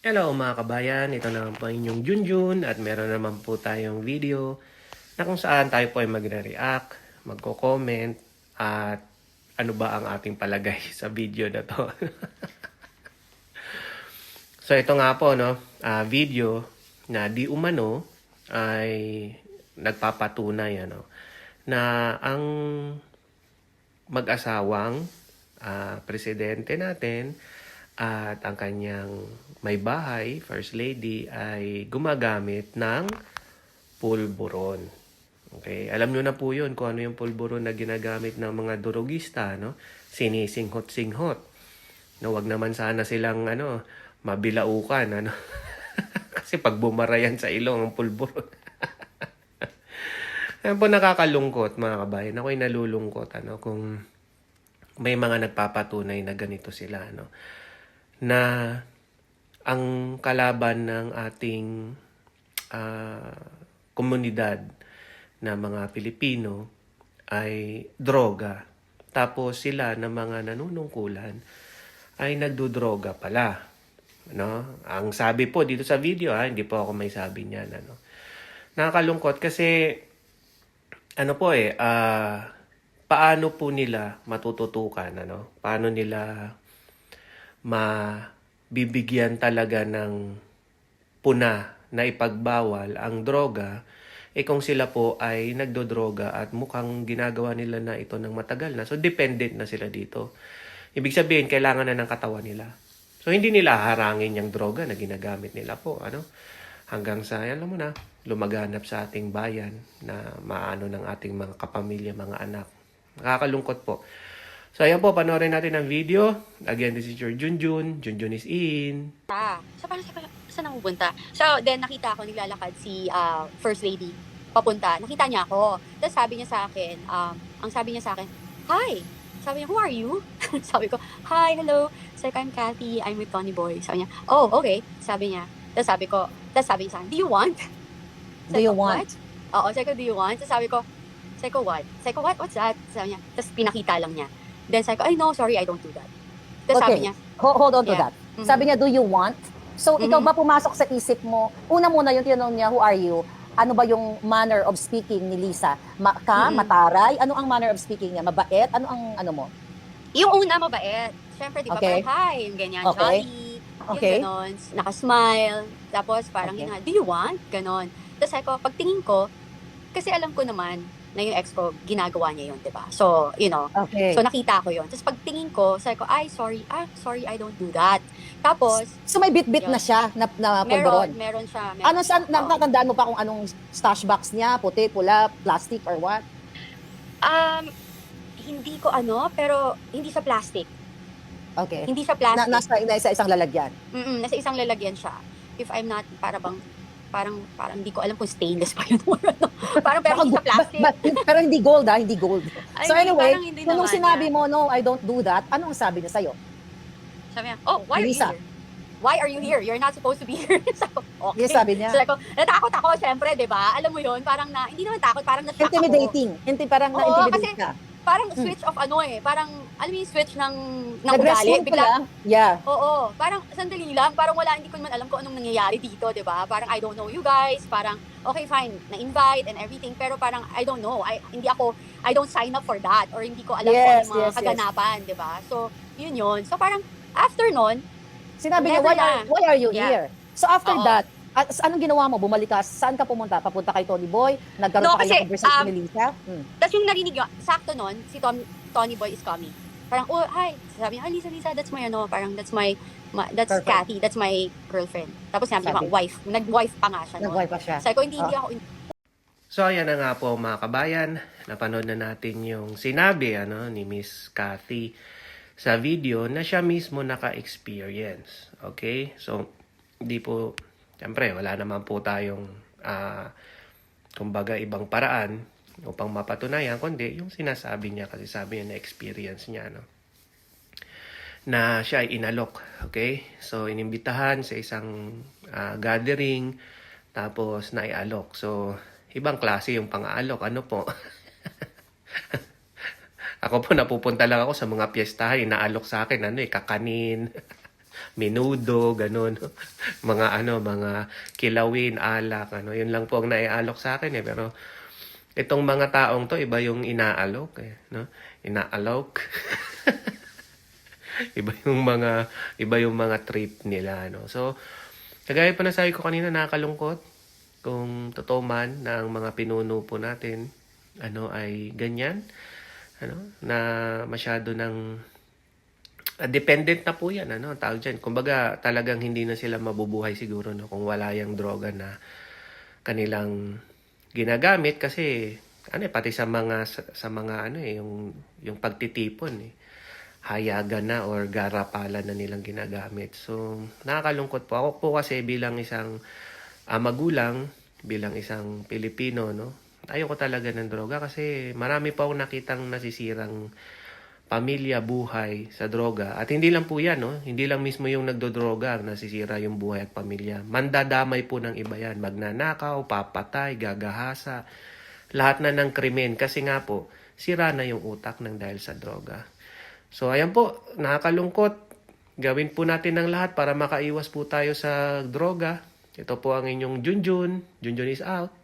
Hello mga kabayan, ito naman po inyong Junjun at meron naman po tayong video na kung saan tayo po ay magre-react, magko-comment at ano ba ang ating palagay sa video na to. So ito nga po video na di umano ay nagpapatunay na ang mag-asawang presidente natin at ang kanyang may bahay, First Lady, ay gumagamit ng pulburon. Okay? Alam nyo na po yun kung ano yung pulburon na ginagamit ng mga durugista, no? Sinisinghot-singhot. No, wag naman sana silang mabilaukan, Kasi pag bumarayan sa ilong ang pulburon. Ayan po nakakalungkot mga kabayan. Ako'y nalulungkot kung may mga nagpapatunay na ganito sila, na ang kalaban ng ating komunidad na mga Pilipino ay droga. Tapos sila na mga nanunungkulan ay nagdudroga pala. No? Ang sabi po dito sa video, hindi po ako may sabi niyan. Nakakalungkot kasi paano po nila matututukan, Paano nila mabibigyan talaga ng puna na ipagbawal ang droga kung sila po ay nagdodroga at mukhang ginagawa nila na ito ng matagal na. So, dependent na sila dito. Ibig sabihin, kailangan na ng katawan nila. So, hindi nila harangin yung droga na ginagamit nila po, hanggang sa, alam mo na, lumaganap sa ating bayan na maano ng ating mga kapamilya, mga anak. Nakakalungkot po. So, ayan po, panoorin natin ang video. Again, this is your Junjun. Junjun is in. So, parang saan ako pupunta? So, then nakita ko, naglalakad si First Lady papunta. Nakita niya ako. Tapos sabi niya sa akin, ang sabi niya sa akin, "Hi!" Sabi niya, "Who are you?" Sabi ko, "Hi, hello. Sabi ko, I'm Cathy. I'm with Tony Boy." Sabi niya, "Oh, okay." Sabi niya. Tapos sabi niya sa akin, "Do you want?" Do you want? What? Oo, sabi ko, "Do you want?" Tapos sabi ko, what? Sabi ko, what? What's that? Sabi niya. Tapos pinakita lang niya. Then sabi ko, "Ay, no, sorry, I don't do that." Tapos sabi niya, Hold on to Yeah. that. Sabi niya, do you want? So, ikaw ba pumasok sa isip mo, una muna yung tinanong niya, who are you? Ano ba yung manner of speaking ni Lisa? Mataray? Ano ang manner of speaking niya? Mabait? Ano ang ano mo? Yung una, mabait. Siyempre, di ba, Okay. parang hi, yung ganyan, Okay. jolly, Okay. yung ganon, nakasmile, tapos parang Okay. do you want? Ganon. Tapos sabi ko, pagtingin ko, kasi alam ko naman na yung ex ko, ginagawa niya yun, di ba? So, Okay. so nakita ko yun. Tapos pagtingin ko, sabi ko, sorry, I don't do that. Tapos, So, may bit-bit yun. na siya na pulburon. meron siya. Ano sa natatandaan mo pa kung anong stash box niya? Puti, pula, plastic, or what? Hindi ko pero hindi sa plastic. Okay. Hindi sa plastic. Nasa isang lalagyan. Nasa isang lalagyan siya. If I'm not, parang hindi ko alam kung stainless pa yun or ano. Pero hindi sa plastic. Pero hindi gold, hindi gold. So Ay, anyway, parang hindi nung naman sinabi yan. mo, no, I don't do that, anong sabi niya sa'yo? Sabi niya, "Oh, why Lisa. are you here? Why are you here? You're not supposed to be here." Sabi ko, okay. Yes, sabi niya. So, natakot ako, syempre, di ba? Alam mo yun, parang hindi naman takot, parang na-shock ako. Intimidating. Parang Oo, na-intimidate kasi ka. parang switch of parang, alam mo yung switch ng ugali. Nag-response ka lang? Yeah. Oo, parang sandali lang, parang hindi ko naman alam kung anong nangyayari dito, di ba? Parang I don't know you guys, parang okay fine, na-invite and everything, pero parang I don't know, I don't sign up for that, or hindi ko alam kung ano mga kaganapan, di ba? So, yun. So parang after nun, Sinabi niya, never why are you Yeah. here? So after Oo. that, anong ginawa mo? Bumalik ka? Saan ka pumunta? Papunta kay Tony Boy? Nagkaroon No, pa kayo kasi, ng conversation ni Lisa? tapos yung narinig nyo, sakto nun, si Tony Boy is coming. Parang, oh, hi. Sabi niya, Lisa, that's my parang that's that's Perfect. Cathy, that's my girlfriend. Tapos sabi niya, wife. Nag-wife pa nga siya. Nag-wife pa siya. Sabi ko, hindi ako. So, ayan na nga po mga kabayan. Napanood na natin yung sinabi ni Miss Cathy sa video na siya mismo naka-experience. Okay? So, hindi po, siyempre, wala naman po tayong, kumbaga, ibang paraan upang mapatunayan, kundi yung sinasabi niya, kasi sabi niya na experience niya, na siya ay inalok. Okay? So, inimbitahan sa isang gathering, tapos naialok. So, ibang klase yung pang-aalok. Ano po? Ako po, napupunta lang ako sa mga piyestahan, inaalok sa akin, kakanin, menudo, ganun. Mga kilawin, alak, yun lang po ang naialok sa akin Pero itong mga taong to, iba yung inaalok no? Inaalok. iba yung mga trip nila, no? So, kagaya pa nasabi ko kanina, nakakalungkot kung totoo man na ang mga pinuno po natin ay ganyan, na masyado ng dependent na po yan, tawag dyan. Kumbaga, talagang hindi na sila mabubuhay siguro, no, kung wala yung droga na kanilang ginagamit kasi pati sa mga yung pagtitipon hayagan na or garapalan na nilang ginagamit. So, nakakalungkot po. Ako po kasi bilang isang magulang, bilang isang Pilipino, no, ayoko talaga ng droga kasi marami pa akong nakitang nasisirang pamilya, buhay sa droga. At hindi lang po yan, no? Hindi lang mismo yung nagdodroga ang nasisira yung buhay at pamilya. Mandadamay po ng iba yan. Magnanakaw, papatay, gagahasa. Lahat na ng krimen. Kasi nga po, sira na yung utak ng dahil sa droga. So, ayan po, nakakalungkot. Gawin po natin ang lahat para makaiwas po tayo sa droga. Ito po ang inyong Junjun. Junjun is out.